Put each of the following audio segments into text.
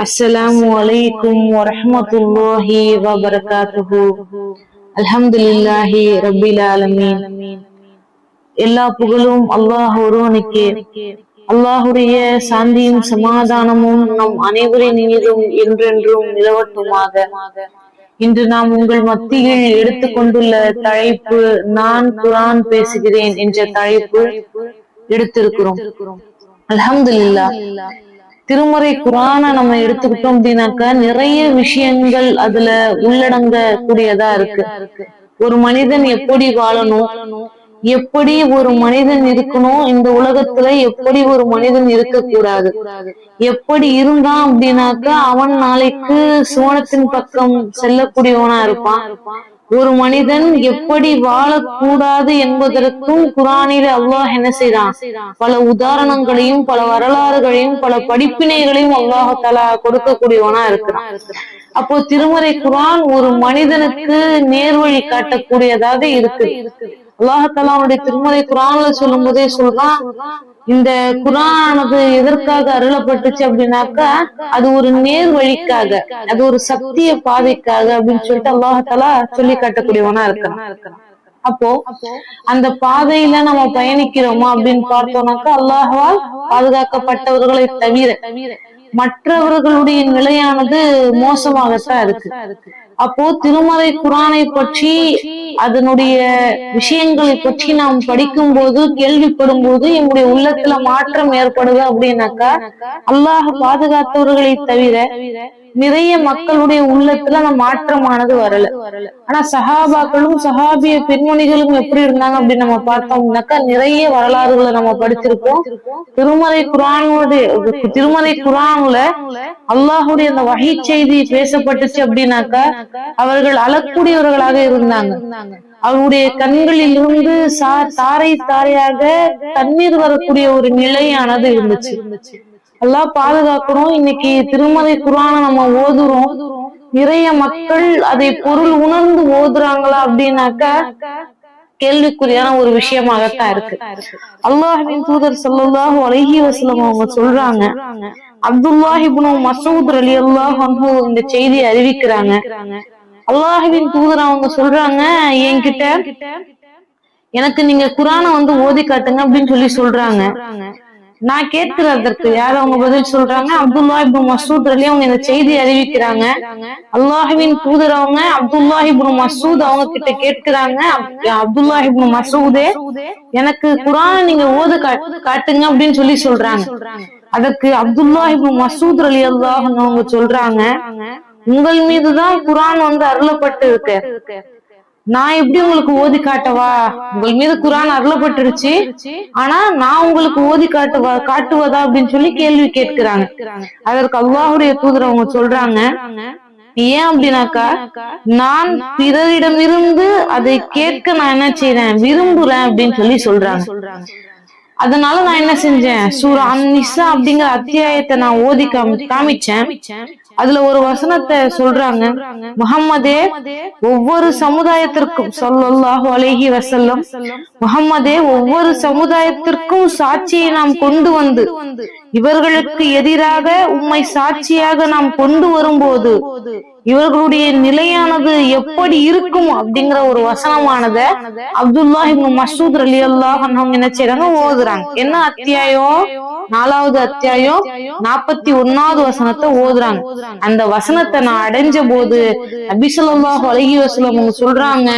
அஸ்ஸலாமு அலைக்கும் வரஹ்மத்துல்லாஹி வபரகாத்துஹு. அல்ஹம்துலில்லாஹி ரப்பில் ஆலமீன். எல்லா புகழும் அல்லாஹ் ஒருவனுக்கே. அல்லாஹுடைய சாந்தியும் சமாதானமும் நம் அனைவரின் மீதும் என்றென்றும் நிலவட்டுமாக. இன்று நாம் உங்கள் மத்தியில் எடுத்துக்கொண்டுள்ள தலைப்பு நான் குர்ஆன் பேசுகிறேன் என்ற தலைப்பு எடுத்திருக்கிறோம். அல்ஹம்துலில்லாஹ். திருமறை குர்ஆனை நம்ம எடுத்துக்கிட்டோம் அப்படின்னாக்கா நிறைய விஷயங்கள் அதுல உள்ளடங்க கூடியதா இருக்கு. ஒரு மனிதன் எப்படி வாழணும், எப்படி ஒரு மனிதன் இருக்கணும், இந்த உலகத்துல எப்படி ஒரு மனிதன் இருக்கக்கூடாது, எப்படி இருந்தான் அப்படின்னாக்கா அவன் நாளைக்கு சுவனத்தின் பக்கம் செல்லக்கூடியவனா இருப்பான். ஒரு மனிதன் எப்படி வாழக்கூடாது என்பதற்கும் குர்ஆனில் அல்லாஹ் என்ன செய்றான், பல உதாரணங்களையும் பல வரலாறுகளையும் பல படிப்பினைகளையும் அல்லாஹ் தஆலா கொடுக்கக்கூடியவனா இருக்கிறான். அப்போ திருமறை குர்ஆன் ஒரு மனிதனுக்கு நேர்வழி காட்டக்கூடியதாக இருக்கு. அல்லாஹ் தஆலாவுடைய திருமறை குர்ஆன்ல சொல்லும் போதே சொல்றான், இந்த குர்ஆனது எதற்காக அருளப்பட்டுச்சு அப்படின்னாக்கா அது ஒரு நேர் வழிக்காக, அது ஒரு சத்திய பாதைக்காக அப்படின்னு சொல்லிட்டு அல்லாஹ் தஆலா சொல்லி காட்டக்கூடியவனா இருக்கான். அப்போ அந்த பாதையில நம்ம பயணிக்கிறோமா அப்படின்னு பார்த்தோம்னாக்கா அல்லாஹ்வால் பாதுகாக்கப்பட்டவர்களை தவிர மற்றவர்களுடைய நிலையானது மோசமாகத்தான் இருக்கு. அப்போ திருமறை குர்ஆனை பற்றி அதனுடைய விஷயங்களை பற்றி நாம் படிக்கும் போது கேள்விப்படும் போது என்னுடைய உள்ளத்துல மாற்றம் ஏற்படுது அப்படின்னாக்கா அல்லாஹ் பாதுகாத்தவர்களை தவிர நிறைய மக்களுடைய உள்ளத்துல அந்த மாற்றமானது வரல. ஆனா சஹாபாக்களும் சஹாபிய பெண்மணிகளும் எப்படி இருந்தாங்க அப்படின்னு நம்ம பார்த்தோம்னாக்கா நிறைய வரலாறுகளை நம்ம படிச்சிருக்கோம். திருமறை குர்ஆன்ல அல்லாஹுடைய அந்த வஹீ செய்தி பேசப்பட்டுச்சு அப்படின்னாக்கா அவர்கள் அழக்கூடியவர்களாக இருந்தாங்க. அவருடைய கண்களில் இருந்து தாரை தாரையாக தண்ணீர் வரக்கூடிய ஒரு நிலையானது இருந்துச்சு. அல்லாஹ் பாதுகாக்கணும். இன்னைக்கு திருமறை குர்ஆனை நம்ம ஓதுறோம், நிறைய மக்கள் அதை பொருள் உணர்ந்து ஓதுறாங்களா அப்படின்னாக்கா கேள்விக்குறியான ஒரு விஷயமாகத்தான் இருக்கு. அல்லாஹ்வின் தூதர் ஸல்லல்லாஹு அலைஹி வஸல்லம் அவங்க சொல்றாங்க, அப்துல்லாஹ் இப்னு மஸ்ஊத் ரலியல்லாஹு அன்ஹு இந்த செய்தியை அறிவிக்கிறாங்க. அல்லாஹ்வின் தூதர் அவங்க சொல்றாங்க, என்கிட்ட எனக்கு நீங்க குர்ஆனை ஓதி காட்டுங்க அப்படின்னு சொல்லி சொல்றாங்க. நான் கேட்கிறதற்கு யார் அவங்க பதில் சொல்றாங்க, அப்துல்லாஹ் இப்னு மஸ்ஊத் ரலி அவங்க இந்த செய்தி அறிவிக்கிறாங்க. அல்லாஹ்வின் தூதர் அவங்க அப்துல்லாஹ் இப்னு மஸ்ஊத் அவங்க கிட்ட கேட்கிறாங்க, அப்துல்லாஹ் இப்னு மஸ்ஊதே எனக்கு குர்ஆனை நீங்க ஓது காட்டுங்க அப்படின்னு சொல்லி சொல்றாங்க. அதற்கு அப்துல்லாஹ் இப்னு மஸ்ஊத் ரலியல்லாஹு அன்ஹு அவங்க சொல்றாங்க, உங்கள் மீதுதான் குர்ஆன் அருளப்பட்டு இருக்கு, நான் எப்படி உங்களுக்கு ஓதி காட்டவா? உங்கள் மீது குர்ஆன் அருளப்பட்டுருச்சு, ஆனா நான் உங்களுக்கு ஓதி காட்டுவதா அப்படின்னு சொல்லி கேள்வி கேட்கிறாங்க. அதற்கு அல்லாஹ்வுடைய தூதர் அவங்க சொல்றாங்க, ஏன் அப்படின்னாக்கா நான் பிறரிடமிருந்து அதை கேட்க நான் என்ன செய்றேன், விரும்புறேன் அப்படின்னு சொல்லி சொல்றாங்க. அதனால நான் என்ன செஞ்சேன், சூரா அன்-நிஸா அப்படிங்கிற அத்தியாயத்தை நான் ஓதி காமிச்சேன். அதுல ஒரு வசனத்தை சொல்றாங்க, முஹம்மதே ஒவ்வொரு சமுதாயத்திற்கும் ஸல்லல்லாஹு அலைஹி வஸல்லம், முஹம்மதே ஒவ்வொரு சமுதாயத்திற்கும் சாட்சியை நாம் கொண்டு வந்து இவர்களுக்கு எதிராக உம்மை சாட்சியாக நாம் கொண்டு வரும்போது இவர்களுடைய நிலையானது எப்படி இருக்கும் அப்படிங்கிற ஒரு வசனமானத அப்துல்லாஹ் இப்னு மஸ்ஊத் ரலியல்லாஹு அன்ஹு என்ன செய்றாங்க, ஓதுறாங்க. என்ன அத்தியாயம்? 4வது அத்தியாயம் 41வது வசனத்தை ஓதுறாங்க. அந்த வசனத்தை நான் அடைஞ்ச போது நபி ஸல்லல்லாஹு அலைஹி வஸல்லம் அவங்க சொல்றாங்க,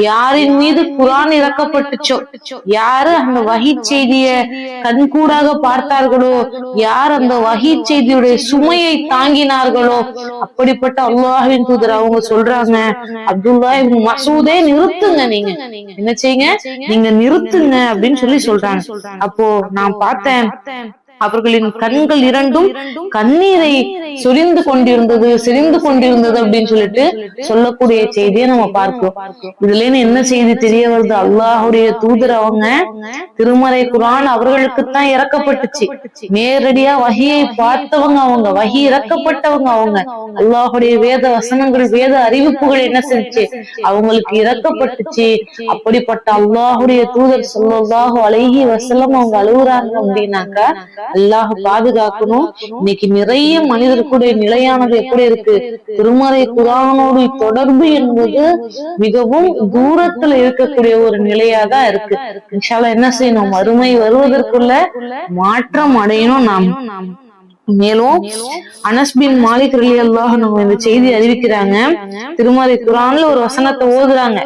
யாரின் மீது குர்ஆன் இறக்கப்பட்டுச்சோ, யாரு அந்த வஹீ செய்திய கண்கூடாக பார்த்தார்களோ, யார் அந்த வஹீ செய்தியுடைய சுமையை தாங்கினார்களோ, அப்படிப்பட்ட அல்லாஹ்வின் தூதர் அவங்க சொல்றாங்க, அப்துல்லாஹ் இப்னு மஸ்ஊதே நிறுத்துங்க, நீங்க என்ன செய்யுங்க, நீங்க நிறுத்துங்க அப்படின்னு சொல்லி சொல்றாங்க. அப்போ நான் பார்த்தேன், அவர்களின் கண்கள் இரண்டும் கண்ணீரை சொரிந்து கொண்டிருந்தது அப்படின்னு சொல்லிட்டு சொல்லக்கூடிய செய்தியை நம்ம பார்க்கிறோம். இதுல என்ன செய்தி தெரிய வருது, அல்லாஹுடைய தூதர் அவங்க திருமறை குர்ஆன் அவர்களுக்குத்தான் இறக்கப்பட்டுச்சு. நேரடியா வஹியை பார்த்தவங்க அவங்க, வஹி இறக்கப்பட்டவங்க அவங்க. அல்லாஹுடைய வேத வசனங்கள் வேத அறிவிப்புகள் என்ன செஞ்சு அவங்களுக்கு இறக்கப்பட்டுச்சு. அப்படிப்பட்ட அல்லாஹுடைய தூதர் ஸல்லல்லாஹு அலைஹி வஸல்லம் அவங்க அழுகுறாங்க அப்படின்னாக்கா அல்லாஹ் பாதுகாக்கணும். இன்னைக்கு நிறைய மனிதர்கள் இருக்கக்கூடிய நிலையானது எப்படி இருக்கு? திருமறை குர்ஆனோடு தொடர்பு என்பது மிகவும் தூரத்துல இருக்கக்கூடிய ஒரு நிலையாதான் இருக்கு. இன்ஷா அல்லாஹ் என்ன செய்யணும்? மறுமை வருவதற்குள்ள மாற்றம் அடையணும் நாம். மேலும் அனஸ் பின் மாலிக் ரலியல்லாஹு அன்ஹு இந்த செய்தி அறிவிக்கிறாங்க. திருமறை குர்ஆன்ல ஒரு வசனத்தை ஓதுறாங்க.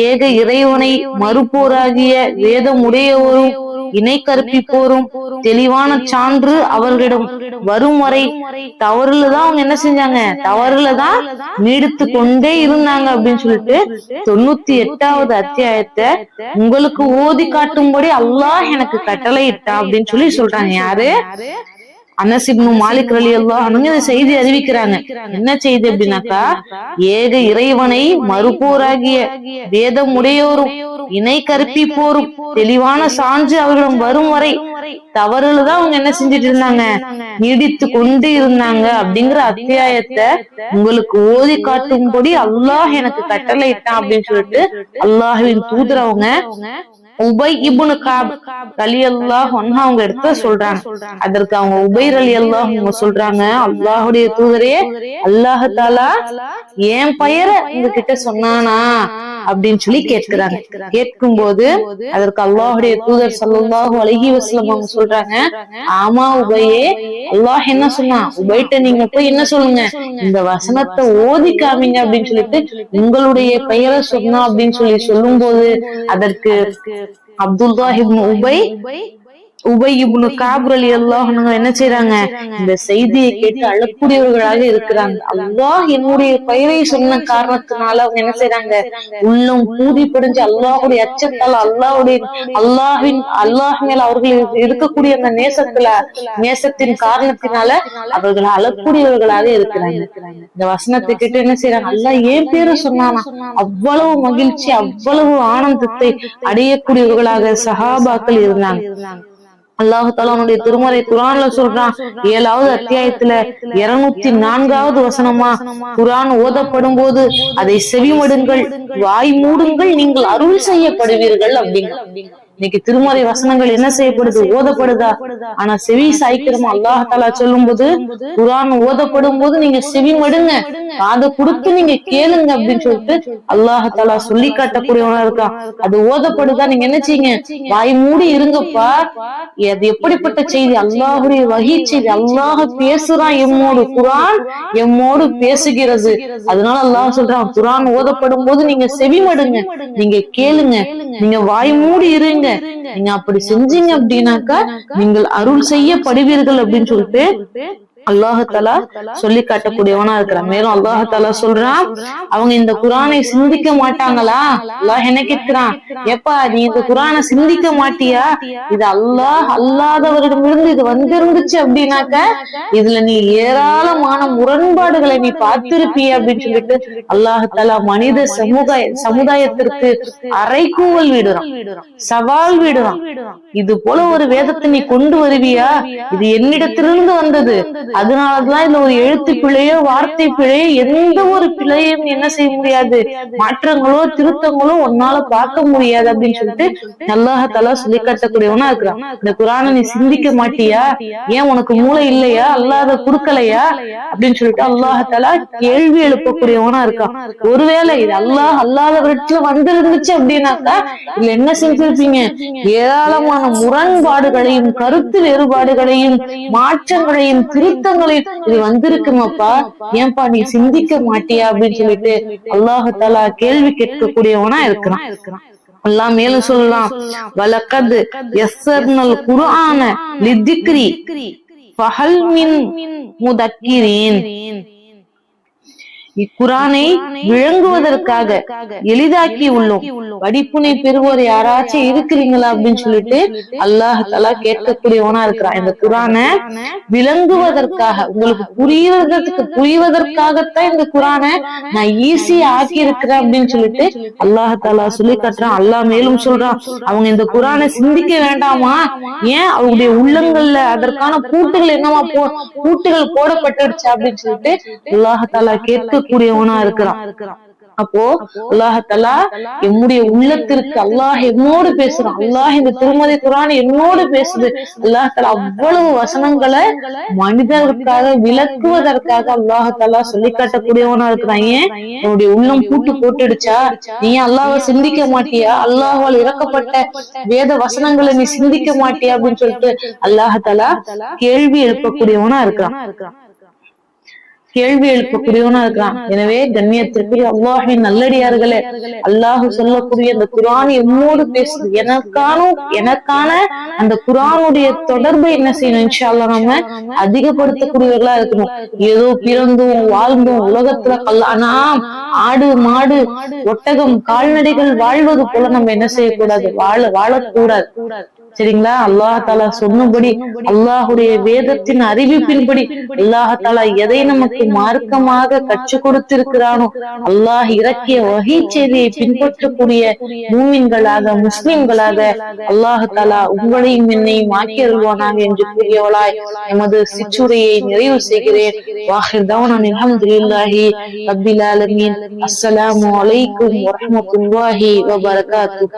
ஏக இறைவனை மறுப்போராகிய வேதம் உடையவரும் இணை கற்பிப்போரும் தெளிவான சான்று அவர்களிடம் வரும் வரை தவறுலதான் அவங்க என்ன செஞ்சாங்க? தவறுலதான் நீடித்து கொண்டே இருந்தாங்க அப்படின்னு சொல்லிட்டு 98வது அத்தியாயத்தை உங்களுக்கு ஓதி காட்டும்படி அல்லாஹ் எனக்கு கட்டளை இட்டா அப்படின்னு சொல்லி சொல்றாங்க. யாரு? அனஸ் இப்னு மாலிக் ரலியல்லாஹு அன்ஹு இந்த செய்தி அறிவிக்கிறாங்க. என்ன செய்தி அப்படின்னாக்கா, ஏக இறைவனை மறுப்போராகிய வேதம் உடையோரும் இணை கற்பிப்போரும் தெளிவான சான்று அவர்களிடம் வரும் வரை தவறுலதான் அவங்க என்ன செஞ்சுட்டு இருந்தாங்க? நீடித்து கொண்டு இருந்தாங்க அப்படிங்கிற அத்தியாயத்தை உங்களுக்கு ஓதி காட்டும்படி அல்லாஹ் எனக்கு கட்டளை இட்டான் அப்படின்னு சொல்லிட்டு அல்லாஹ்வின் தூதர் அவங்க உபை இப்னு கஅப் ரலியல்லாஹு அன்ஹு அவங்க எடுத்து சொல்றாங்க. அதற்கு அவங்க உபை ரலியல்லாஹு அன்ஹு சொல்றாங்க, அல்லாஹ்வுடைய தூதரே, அல்லாஹ் தஆலா என் பெயரை உங்ககிட்ட சொன்னானா அப்படின்னு சொல்லி கேட்கிறாங்க. கேட்கும் போது அதற்கு அல்லாஹ்வுடைய தூதர் ஸல்லல்லாஹு அலைஹி வஸல்லம் அவங்க சொல்றாங்க, ஆமா உபையே, அல்லாஹ் என்ன சொன்னா? உபைட்ட நீங்க போய் என்ன சொல்லுங்க? இந்த வசனத்தை ஓதி காமிங்க அப்படின்னு சொல்லிட்டு உங்களுடைய பெயரை சொன்னா அப்படின்னு சொல்லும் போது அதற்கு அப்துல்லாஹ் இப்னு உபை இப்னு கஅப் ரலியல்லாஹு அன்ஹு என்ன செய்றாங்க? இந்த செய்தியை கேட்டு அழக்கூடியவர்களாக இருக்கிறாங்க. அல்லாஹ் என்னுடைய பெயரை சொன்ன காரணத்தினால அவங்க என்ன செய்றாங்க? உள்ளம் பூதி படிஞ்சு அல்லாஹுடைய அச்சத்தால் அல்லாஹ் மேல அவர்கள் இருக்கக்கூடிய அந்த நேசத்தின் காரணத்தினால அவர்கள் அழக்கூடியவர்களாக இருக்கிறாங்க. இந்த வசனத்தை கேட்டு என்ன செய்யறாங்க? அல்லாஹ் ஏன் பேரை சொன்னானா? அவ்வளவு மகிழ்ச்சி, அவ்வளவு ஆனந்தத்தை அடையக்கூடியவர்களாக சஹாபாக்கள் இருந்தாங்க. அல்லாஹ் தஆலா அவனுடைய திருமறை குர்ஆன்ல சொல்றான். 7வது அத்தியாயத்துல 204வது வசனமா, குர்ஆன் ஓதப்படும் போது அதை செவிமடுங்கள், வாய் மூடுங்கள், நீங்கள் அருள் செய்யப்படுவீர்கள் அப்படிங்க. இன்னைக்கு திருமறை வசனங்கள் என்ன செய்யப்படுது? ஓதப்படுதா? ஆனா செவி சாய்க்கிறோமா? அல்லாஹ் தஆலா சொல்லும் போது குர்ஆன் ஓதப்படும் போது நீங்க செவி மடுங்க, காதை கொடுத்து நீங்க கேளுங்க அப்படின்னு சொல்லிட்டு அல்லாஹ் தஆலா சொல்லி காட்டக்கூடியவனா இருக்கான். அது ஓதப்படுதா? நீங்க என்ன செய்யுங்க? வாய் மூடி இருங்கப்பா. அது எப்படிப்பட்ட செய்தி? அல்லாஹுடைய வஹீ செய்தி. அல்லாஹ் பேசுறான் எம்மோடு, குர்ஆன் எம்மோடு பேசுகிறது. அதனால அல்லாஹ் சொல்றான், குர்ஆன் ஓதப்படும் போது நீங்க செவி மடுங்க, நீங்க கேளுங்க, நீங்க வாய் மூடி இருங்க. நீங்க அப்படி செஞ்சீங்க அப்படின்னாக்கா நீங்கள் அருள் செய்யப்படுவீர்கள் அப்படின்னு சொல்லிட்டு அல்லாஹ் தஆலா சொல்லி காட்டக்கூடியவனா இருக்கிறான். மேலும் அல்லாஹ் தஆலா சொல்றான், அவங்க இந்த குர்ஆனை சிந்திக்க மாட்டாங்களா? அல்லாஹ் என்ன கேட்கிறான்? எப்பா நீ இந்த குர்ஆனை சிந்திக்க மாட்டியா? இது அல்லாஹ் அல்லாதவரிடமிருந்து இது வந்திருந்துச்சு அப்படின்னாக்க இதுல நீ ஏராளமான முரண்பாடுகளை நீ பார்த்திருப்பிய அப்படின்னு சொல்லிட்டு அல்லாஹ் தஆலா மனித சமுதாயத்திற்கு அறைகூவல் விடுறான், சவால் விடுறான். இது போல ஒரு வேதத்தை நீ கொண்டு வருவியா? இது என்னிடத்திலிருந்து வந்தது, அதனாலதான் இந்த ஒரு எழுத்து பிழையோ வார்த்தை பிழையோ எந்த ஒரு பிழையும் என்ன செய்ய முடியாது, மாற்றங்களோ திருத்தங்களோ உன்னால பார்க்க முடியாது அப்படின்னு சொல்லிட்டு அல்லாஹ் தஆலா சொல்லி காட்டக்கூடியவனா இருக்கிறான். இந்த குர்ஆனை நீ சிந்திக்க மாட்டியா? ஏன் உனக்கு மூளை இல்லையா? அல்லாத குடுக்கலையா அப்படின்னு சொல்லிட்டு அல்லாஹ் தஆலா கேள்வி எழுப்பக்கூடியவனா இருக்கான். ஒருவேளை இது அல்லாஹ் அல்லாதவற்றில வந்திருந்துச்சு அப்படின்னாக்கா இதுல என்ன செஞ்சிருப்பீங்க? ஏராளமான முரண்பாடுகளையும் கருத்து வேறுபாடுகளையும் மாற்றங்களையும் திருத்தங்களையும் இது வந்திருக்குமாப்பா, ஏன்பா நீ சிந்திக்க மாட்டியா அப்படின்னு சொல்லிட்டு அல்லாஹ் தஆலா கேள்வி கேட்கக்கூடியவனா இருக்கிறான். அல்லாஹ் மேலும் சொல்லலாம், வலக்கத் யஸ்ஸர்னல் குர்ஆன லித்திக்ரி ஃபஹல் மின் முதக்கிரீன். இக்குர்ஆனை விளங்குவதற்காக எளிதாக்கி உள்ளோம், படிப்புனை பெறுவோர் யாராச்சும் இருக்கிறீங்களா அப்படின்னு சொல்லிட்டு அல்லாஹ் தஆலா கேட்கக்கூடியவனா இருக்கிறான். இந்த குர்ஆனை விளங்குவதற்காக, உங்களுக்கு புரிவதற்காகத்தான் இந்த குர்ஆனை நான் ஈஸியா ஆக்கி இருக்கிறேன் அப்படின்னு சொல்லிட்டு அல்லாஹ் தஆலா சொல்லி காட்டுறான். அல்லாஹ் மேலும் சொல்றான், அவங்க இந்த குர்ஆனை சிந்திக்க வேண்டாமா? ஏன் அவங்களுடைய உள்ளங்கள்ல அதற்கான பூட்டுகள் போடப்பட்டுடுச்சு அப்படின்னு சொல்லிட்டு அல்லாஹ் தஆலா கேட்கக்கூடியவனா இருக்கிறான். அப்போ அல்லாஹ் எம்முடைய உள்ளத்திற்கு அல்லாஹ் என்னோடு பேசுறான். அல்லாஹ் இந்த திருமதி குர்ஆன் என்னோடு பேசுது. அல்லாஹ் அவ்வளவு வசனங்களை மனிதர்களுக்காக விளக்குவதற்காக அல்லாஹ் சொல்லி காட்டக்கூடியவனா இருக்கிறான். ஏன் உன்னுடைய உள்ளம் பூட்டு போட்டுடுச்சா? நீ அல்லாஹ்வை சிந்திக்க மாட்டியா? அல்லாஹ்வால் இறக்கப்பட்ட வேத வசனங்களை நீ சிந்திக்க மாட்டியா அப்படின்னு சொல்லிட்டு அல்லாஹ் கேள்வி எழுப்பக்கூடியவனா இருக்கிறான். கேள்வி எழுப்பக்கூடியவனா இருக்கிறான். எனவே கண்ணியத்திற்குரிய அல்லாஹ்வின் நல்லடியார்களே, அல்லாஹ் சொல்லக்கூடிய அந்த குர்ஆன் என்னோடு பேசுது. எனக்கான அந்த குர்ஆனுடைய தொடர்பை என்ன செய்யணும்? இன்ஷா அல்லாஹ் நம்ம அதிகப்படுத்தக்கூடியவர்களா இருக்கணும். ஏதோ பிறந்தும் வாழ்ந்தும் உலகத்துல ஆடு மாடு ஒட்டகம் கால்நடைகள் வாழ்வது போல நம்ம என்ன செய்யக்கூடாது? வாழக்கூடாது. சரிங்களா? அல்லாஹ் தாலா சொன்னபடி, அல்லாஹுடைய வேதத்தின் அறிவிப்பின்படி அல்லாஹ் தாலா எதை நமக்கு மார்க்கமாக கற்றுக் கொடுத்திருக்கிறானோ, அல்லாஹ் இறக்கிய வஹீ செய்தியை பின்பற்றக்கூடிய மூமின்களாக முஸ்லிம்களாக அல்லாஹ் தாலா உங்களையும் என்னையும் ஆக்கியருள்வானாக என்று கூறியவளாய் எமது சிற்றுரையை நிறைவு செய்கிறேன். வாஹிர் தஅவானா அல்ஹம்துலில்லாஹி ரப்பில் ஆலமீன். அஸ்ஸலாமு அலைக்கும் வரஹ்மத்துல்லாஹி வபரகாத்துஹு.